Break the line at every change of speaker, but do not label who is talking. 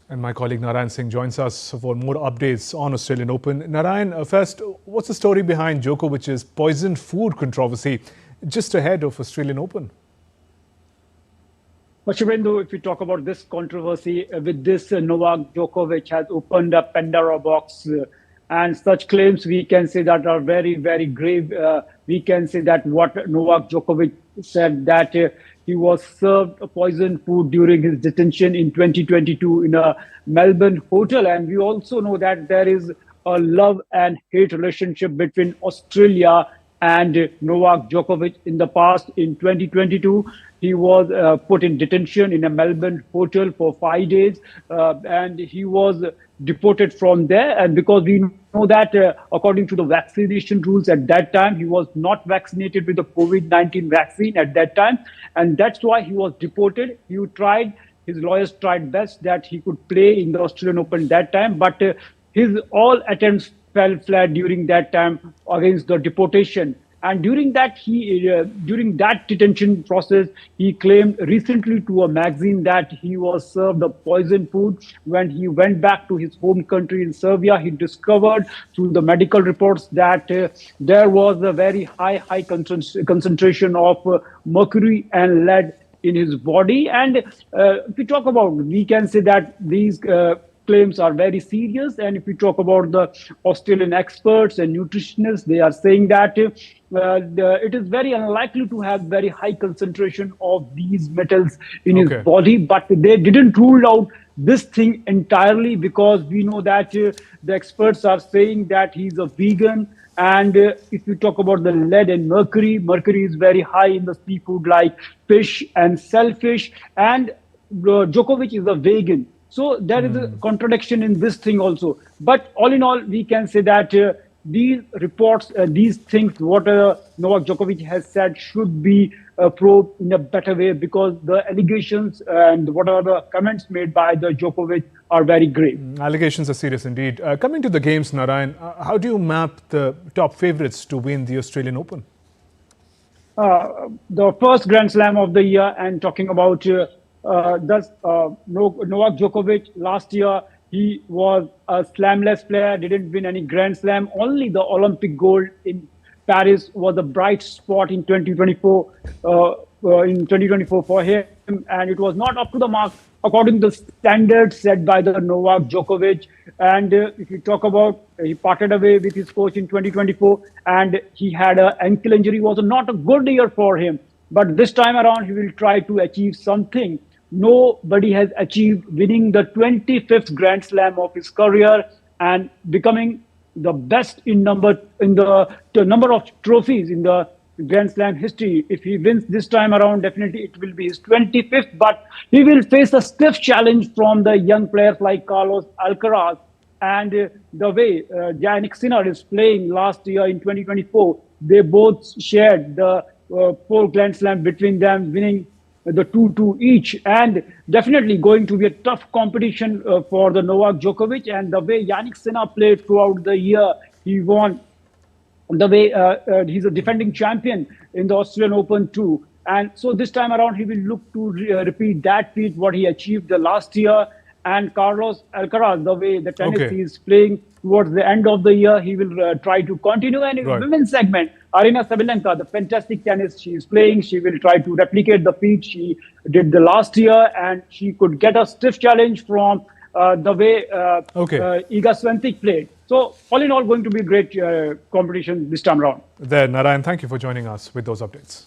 And my colleague Narayan Singh joins us for more updates on Australian Open. Narayan, first, what's the story behind Djokovic's poisoned food controversy just ahead of Australian Open?
Well, Shubhendu, if we talk about this controversy, with this, Novak Djokovic has opened a Pandora box, and such claims we can say that are very, very grave. We can say that what Novak Djokovic said, that he was served poisoned food during his detention in 2022 in a Melbourne hotel. And we also know that there is a love and hate relationship between Australia and Novak Djokovic. In the past, in 2022, he was put in detention in a Melbourne hotel for 5 days, and he was deported from there. And because we know that according to the vaccination rules at that time, he was not vaccinated with the COVID-19 vaccine at that time. And that's why he was deported. His lawyers tried best that he could play in the Australian Open that time, but his all attempts fell flat during that time against the deportation. And during that detention process, he claimed recently to a magazine that he was served a poison food. When he went back to his home country in Serbia, he discovered through the medical reports that there was a very high concentration of mercury and lead in his body. And if we talk about, we can say that these claims are very serious. And if we talk about the Australian experts and nutritionists, they are saying that it is very unlikely to have very high concentration of these metals in his body, but they didn't rule out this thing entirely, because we know that the experts are saying that he's a vegan. And if we talk about the lead and mercury is very high in the seafood like fish and shellfish, and Djokovic is a vegan. So there is a contradiction in this thing also. But all in all, we can say that these reports, these things, what Novak Djokovic has said should be probed in a better way, because the allegations and what are the comments made by the Djokovic are very grave.
Allegations are serious indeed. Coming to the games, Narayan, how do you map the top favourites to win the Australian Open?
The first Grand Slam of the year, and talking about Novak Djokovic, last year he was a slamless player, didn't win any Grand Slam. Only the Olympic gold in Paris was a bright spot in 2024 for him, and it was not up to the mark according to the standards set by the Novak Djokovic. And if you talk about, he parted away with his coach in 2024, and he had an ankle injury. It was not a good year for him, but this time around he will try to achieve something nobody has achieved, winning the 25th Grand Slam of his career and becoming the best in the number of trophies in the Grand Slam history. If he wins this time around, definitely it will be his 25th, but he will face a stiff challenge from the young players like Carlos Alcaraz. And the way Jannik is playing last year in 2024, they both shared the 4 Grand Slam between them, winning the 2-2 each, and definitely going to be a tough competition for the Novak Djokovic. And the way Jannik played throughout the year, he won. The way he's a defending champion in the Australian Open too, and so this time around he will look to repeat that feat what he achieved the last year. And Carlos Alcaraz, the way the tennis he is playing towards the end of the year, he will try to continue. And in the women's segment, Aryna, the fantastic tennis she is playing, she will try to replicate the feat she did the last year, and she could get a stiff challenge from the way Iga Swiatek played. So all in all, going to be a great competition this time around.
There, Narayan, thank you for joining us with those updates.